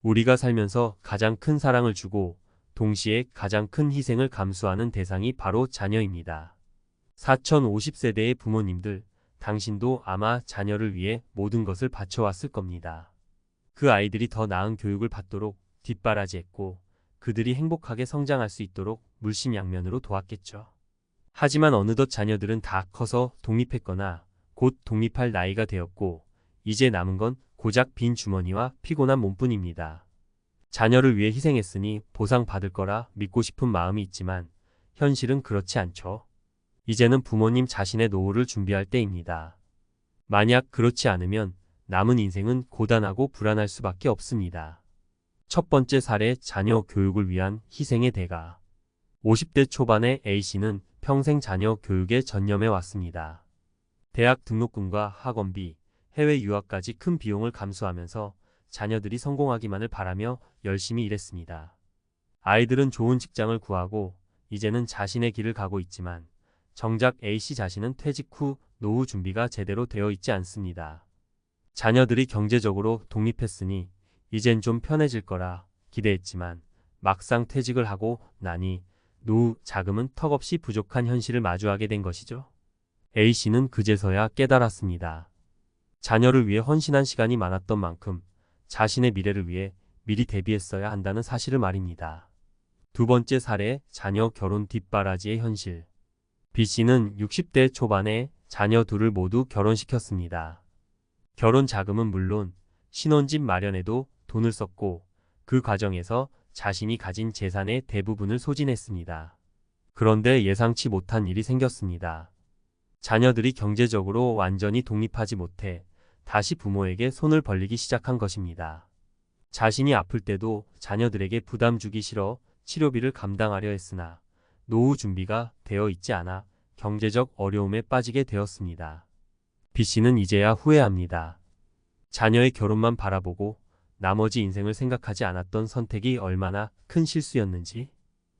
우리가 살면서 가장 큰 사랑을 주고 동시에 가장 큰 희생을 감수하는 대상이 바로 자녀입니다. 4050세대의 부모님들, 당신도 아마 자녀를 위해 모든 것을 바쳐왔을 겁니다. 그 아이들이 더 나은 교육을 받도록 뒷바라지했고 그들이 행복하게 성장할 수 있도록 물심양면으로 도왔겠죠. 하지만 어느덧 자녀들은 다 커서 독립했거나 곧 독립할 나이가 되었고 이제 남은 건 고작 빈 주머니와 피곤한 몸뿐입니다. 자녀를 위해 희생했으니 보상받을 거라 믿고 싶은 마음이 있지만 현실은 그렇지 않죠. 이제는 부모님 자신의 노후를 준비할 때입니다. 만약 그렇지 않으면 남은 인생은 고단하고 불안할 수밖에 없습니다. 첫 번째 사례, 자녀 교육을 위한 희생의 대가. 50대 초반의 A씨는 평생 자녀 교육에 전념해 왔습니다. 대학 등록금과 학원비, 해외 유학까지 큰 비용을 감수하면서 자녀들이 성공하기만을 바라며 열심히 일했습니다. 아이들은 좋은 직장을 구하고 이제는 자신의 길을 가고 있지만 정작 A씨 자신은 퇴직 후 노후 준비가 제대로 되어 있지 않습니다. 자녀들이 경제적으로 독립했으니 이젠 좀 편해질 거라 기대했지만 막상 퇴직을 하고 나니 노후 자금은 턱없이 부족한 현실을 마주하게 된 것이죠. A씨는 그제서야 깨달았습니다. 자녀를 위해 헌신한 시간이 많았던 만큼 자신의 미래를 위해 미리 대비했어야 한다는 사실을 말입니다. 두 번째 사례, 자녀 결혼 뒷바라지의 현실. B씨는 60대 초반에 자녀 둘을 모두 결혼시켰습니다. 결혼 자금은 물론 신혼집 마련에도 돈을 썼고 그 과정에서 자신이 가진 재산의 대부분을 소진했습니다. 그런데 예상치 못한 일이 생겼습니다. 자녀들이 경제적으로 완전히 독립하지 못해 다시 부모에게 손을 벌리기 시작한 것입니다. 자신이 아플 때도 자녀들에게 부담 주기 싫어 치료비를 감당하려 했으나 노후 준비가 되어 있지 않아 경제적 어려움에 빠지게 되었습니다. B씨는 이제야 후회합니다. 자녀의 결혼만 바라보고 나머지 인생을 생각하지 않았던 선택이 얼마나 큰 실수였는지.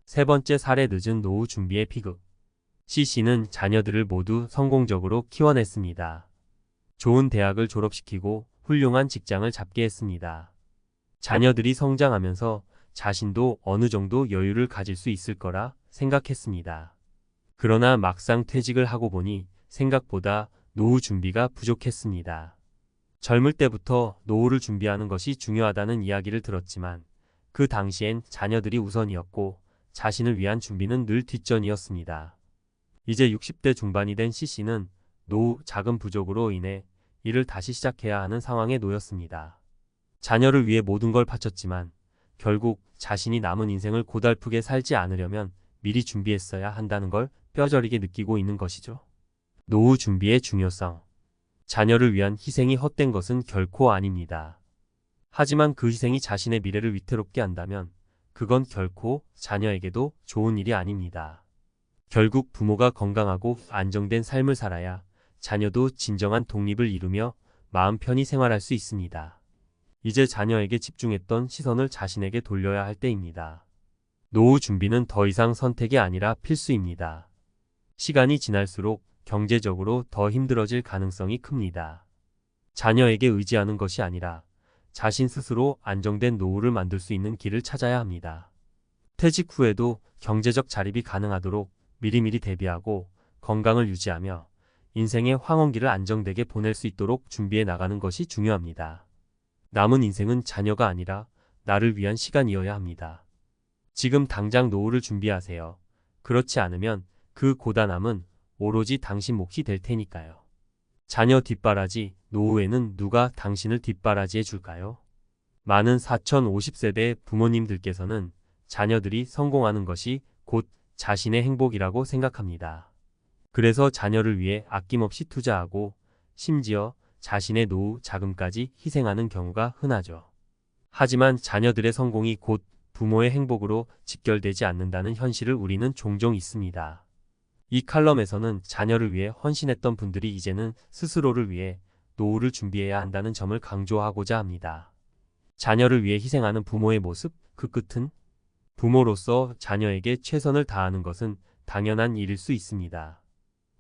세 번째 사례, 늦은 노후 준비의 비극. C씨는 자녀들을 모두 성공적으로 키워냈습니다. 좋은 대학을 졸업시키고 훌륭한 직장을 잡게 했습니다. 자녀들이 성장하면서 자신도 어느 정도 여유를 가질 수 있을 거라 생각했습니다. 그러나 막상 퇴직을 하고 보니 생각보다 노후 준비가 부족했습니다. 젊을 때부터 노후를 준비하는 것이 중요하다는 이야기를 들었지만 그 당시엔 자녀들이 우선이었고 자신을 위한 준비는 늘 뒷전이었습니다. 이제 60대 중반이 된 C씨는 노후 자금 부족으로 인해 일을 다시 시작해야 하는 상황에 놓였습니다. 자녀를 위해 모든 걸 바쳤지만 결국 자신이 남은 인생을 고달프게 살지 않으려면 미리 준비했어야 한다는 걸 뼈저리게 느끼고 있는 것이죠. 노후 준비의 중요성. 자녀를 위한 희생이 헛된 것은 결코 아닙니다. 하지만 그 희생이 자신의 미래를 위태롭게 한다면 그건 결코 자녀에게도 좋은 일이 아닙니다. 결국 부모가 건강하고 안정된 삶을 살아야 자녀도 진정한 독립을 이루며 마음 편히 생활할 수 있습니다. 이제 자녀에게 집중했던 시선을 자신에게 돌려야 할 때입니다. 노후 준비는 더 이상 선택이 아니라 필수입니다. 시간이 지날수록 경제적으로 더 힘들어질 가능성이 큽니다. 자녀에게 의지하는 것이 아니라 자신 스스로 안정된 노후를 만들 수 있는 길을 찾아야 합니다. 퇴직 후에도 경제적 자립이 가능하도록 미리미리 대비하고 건강을 유지하며 인생의 황혼기를 안정되게 보낼 수 있도록 준비해 나가는 것이 중요합니다. 남은 인생은 자녀가 아니라 나를 위한 시간이어야 합니다. 지금 당장 노후를 준비하세요. 그렇지 않으면 그 고단함은 오로지 당신 몫이 될 테니까요. 자녀 뒷바라지, 노후에는 누가 당신을 뒷바라지해 줄까요? 많은 4050세대 부모님들께서는 자녀들이 성공하는 것이 곧 자신의 행복이라고 생각합니다. 그래서 자녀를 위해 아낌없이 투자하고 심지어 자신의 노후 자금까지 희생하는 경우가 흔하죠. 하지만 자녀들의 성공이 곧 부모의 행복으로 직결되지 않는다는 현실을 우리는 종종 있습니다. 이 칼럼에서는 자녀를 위해 헌신했던 분들이 이제는 스스로를 위해 노후를 준비해야 한다는 점을 강조하고자 합니다. 자녀를 위해 희생하는 부모의 모습, 그 끝은? 부모로서 자녀에게 최선을 다하는 것은 당연한 일일 수 있습니다.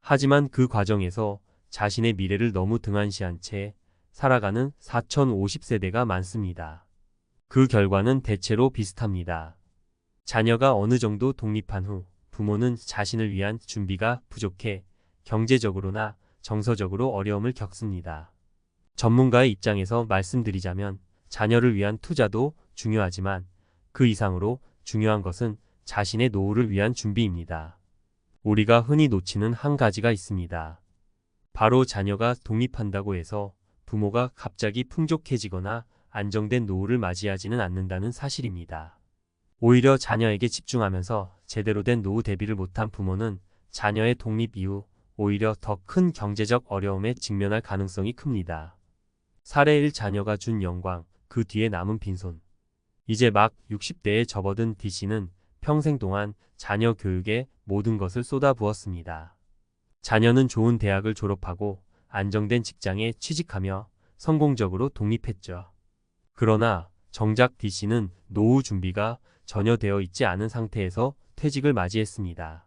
하지만 그 과정에서 자신의 미래를 너무 등한시한 채 살아가는 4050세대가 많습니다. 그 결과는 대체로 비슷합니다. 자녀가 어느 정도 독립한 후 부모는 자신을 위한 준비가 부족해 경제적으로나 정서적으로 어려움을 겪습니다. 전문가의 입장에서 말씀드리자면 자녀를 위한 투자도 중요하지만 그 이상으로 중요한 것은 자신의 노후를 위한 준비입니다. 우리가 흔히 놓치는 한 가지가 있습니다. 바로 자녀가 독립한다고 해서 부모가 갑자기 풍족해지거나 안정된 노후를 맞이하지는 않는다는 사실입니다. 오히려 자녀에게 집중하면서 제대로 된 노후 대비를 못한 부모는 자녀의 독립 이후 오히려 더 큰 경제적 어려움에 직면할 가능성이 큽니다. 사례 1 자녀가 준 영광, 그 뒤에 남은 빈손. 이제 막 60대에 접어든 D씨는 평생 동안 자녀 교육에 모든 것을 쏟아부었습니다. 자녀는 좋은 대학을 졸업하고 안정된 직장에 취직하며 성공적으로 독립했죠. 그러나 정작 D씨는 노후 준비가 전혀 되어 있지 않은 상태에서 퇴직을 맞이했습니다.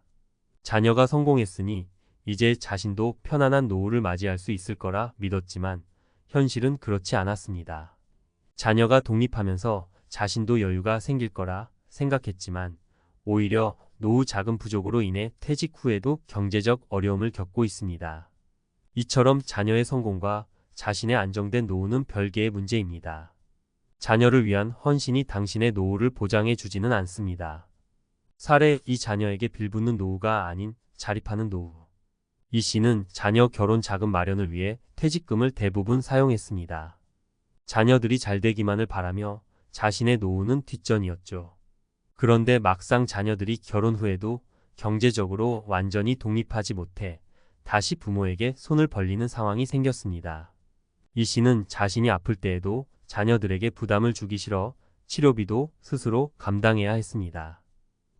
자녀가 성공했으니 이제 자신도 편안한 노후를 맞이할 수 있을 거라 믿었지만 현실은 그렇지 않았습니다. 자녀가 독립하면서 자신도 여유가 생길 거라 생각했지만 오히려 노후 자금 부족으로 인해 퇴직 후에도 경제적 어려움을 겪고 있습니다. 이처럼 자녀의 성공과 자신의 안정된 노후는 별개의 문제입니다. 자녀를 위한 헌신이 당신의 노후를 보장해 주지는 않습니다. 사례 2 자녀에게 빌붙는 노후가 아닌 자립하는 노후. 이 씨는 자녀 결혼 자금 마련을 위해 퇴직금을 대부분 사용했습니다. 자녀들이 잘 되기만을 바라며 자신의 노후는 뒷전이었죠. 그런데 막상 자녀들이 결혼 후에도 경제적으로 완전히 독립하지 못해 다시 부모에게 손을 벌리는 상황이 생겼습니다. 이 씨는 자신이 아플 때에도 자녀들에게 부담을 주기 싫어 치료비도 스스로 감당해야 했습니다.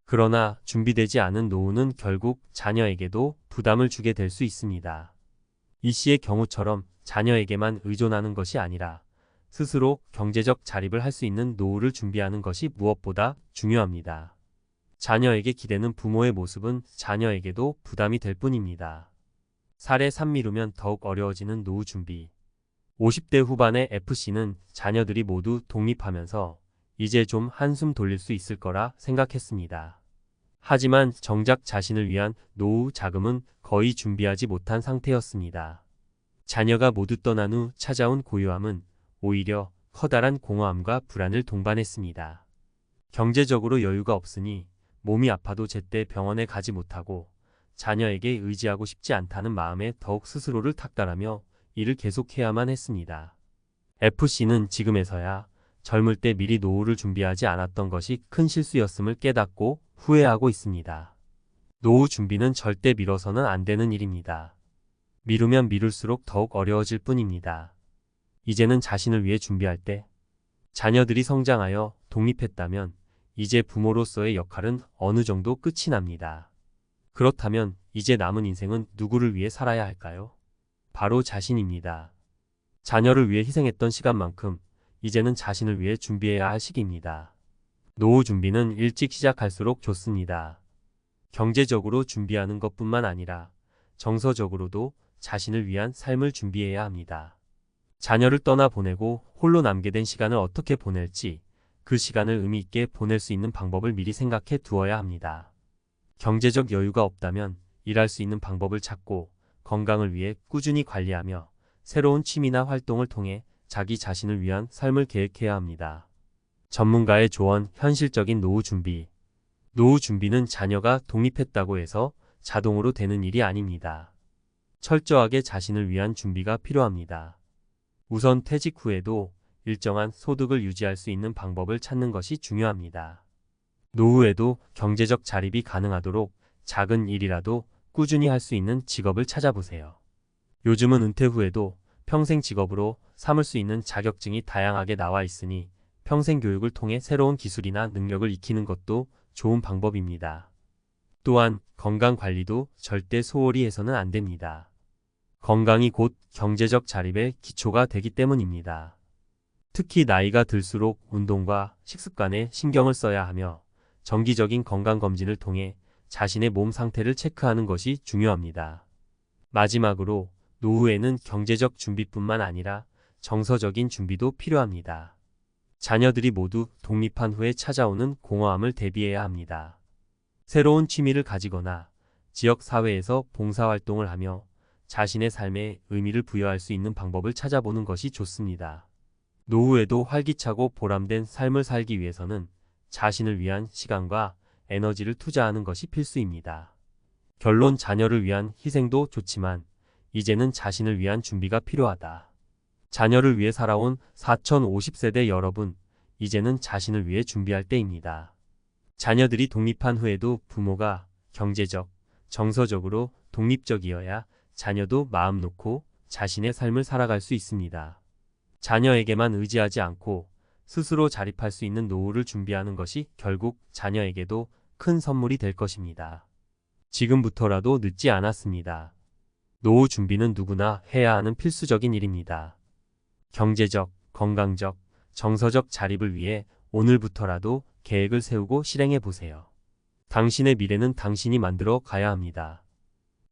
그러나 준비되지 않은 노후는 결국 자녀에게도 부담을 주게 될 수 있습니다. 이 씨의 경우처럼 자녀에게만 의존하는 것이 아니라 스스로 경제적 자립을 할 수 있는 노후를 준비하는 것이 무엇보다 중요합니다. 자녀에게 기대는 부모의 모습은 자녀에게도 부담이 될 뿐입니다. 사례 3 미루면 더욱 어려워지는 노후 준비. 50대 후반의 F씨는 자녀들이 모두 독립하면서 이제 좀 한숨 돌릴 수 있을 거라 생각했습니다. 하지만 정작 자신을 위한 노후 자금은 거의 준비하지 못한 상태였습니다. 자녀가 모두 떠난 후 찾아온 고요함은 오히려 커다란 공허함과 불안을 동반했습니다. 경제적으로 여유가 없으니 몸이 아파도 제때 병원에 가지 못하고 자녀에게 의지하고 싶지 않다는 마음에 더욱 스스로를 탁달하며 일을 계속해야만 했습니다. F씨는 지금에서야 젊을 때 미리 노후를 준비하지 않았던 것이 큰 실수였음을 깨닫고 후회하고 있습니다. 노후 준비는 절대 미뤄서는 안 되는 일입니다. 미루면 미룰수록 더욱 어려워질 뿐입니다. 이제는 자신을 위해 준비할 때 자녀들이 성장하여 독립했다면 이제 부모로서의 역할은 어느 정도 끝이 납니다. 그렇다면 이제 남은 인생은 누구를 위해 살아야 할까요? 바로 자신입니다. 자녀를 위해 희생했던 시간만큼 이제는 자신을 위해 준비해야 할 시기입니다. 노후 준비는 일찍 시작할수록 좋습니다. 경제적으로 준비하는 것뿐만 아니라 정서적으로도 자신을 위한 삶을 준비해야 합니다. 자녀를 떠나보내고 홀로 남게 된 시간을 어떻게 보낼지 그 시간을 의미 있게 보낼 수 있는 방법을 미리 생각해 두어야 합니다. 경제적 여유가 없다면 일할 수 있는 방법을 찾고 건강을 위해 꾸준히 관리하며 새로운 취미나 활동을 통해 자기 자신을 위한 삶을 계획해야 합니다. 전문가의 조언, 현실적인 노후 준비. 노후 준비는 자녀가 독립했다고 해서 자동으로 되는 일이 아닙니다. 철저하게 자신을 위한 준비가 필요합니다. 우선 퇴직 후에도 일정한 소득을 유지할 수 있는 방법을 찾는 것이 중요합니다. 노후에도 경제적 자립이 가능하도록 작은 일이라도 꾸준히 할 수 있는 직업을 찾아보세요. 요즘은 은퇴 후에도 평생 직업으로 삼을 수 있는 자격증이 다양하게 나와 있으니 평생 교육을 통해 새로운 기술이나 능력을 익히는 것도 좋은 방법입니다. 또한 건강 관리도 절대 소홀히 해서는 안 됩니다. 건강이 곧 경제적 자립의 기초가 되기 때문입니다. 특히 나이가 들수록 운동과 식습관에 신경을 써야 하며 정기적인 건강검진을 통해 자신의 몸 상태를 체크하는 것이 중요합니다. 마지막으로 노후에는 경제적 준비뿐만 아니라 정서적인 준비도 필요합니다. 자녀들이 모두 독립한 후에 찾아오는 공허함을 대비해야 합니다. 새로운 취미를 가지거나 지역 사회에서 봉사활동을 하며 자신의 삶에 의미를 부여할 수 있는 방법을 찾아보는 것이 좋습니다. 노후에도 활기차고 보람된 삶을 살기 위해서는 자신을 위한 시간과 에너지를 투자하는 것이 필수입니다. 결론, 자녀를 위한 희생도 좋지만 이제는 자신을 위한 준비가 필요하다. 자녀를 위해 살아온 4050세대 여러분, 이제는 자신을 위해 준비할 때입니다. 자녀들이 독립한 후에도 부모가 경제적, 정서적으로 독립적이어야 자녀도 마음 놓고 자신의 삶을 살아갈 수 있습니다. 자녀에게만 의지하지 않고 스스로 자립할 수 있는 노후를 준비하는 것이 결국 자녀에게도 큰 선물이 될 것입니다. 지금부터라도 늦지 않았습니다. 노후 준비는 누구나 해야 하는 필수적인 일입니다. 경제적, 건강적, 정서적 자립을 위해 오늘부터라도 계획을 세우고 실행해 보세요. 당신의 미래는 당신이 만들어 가야 합니다.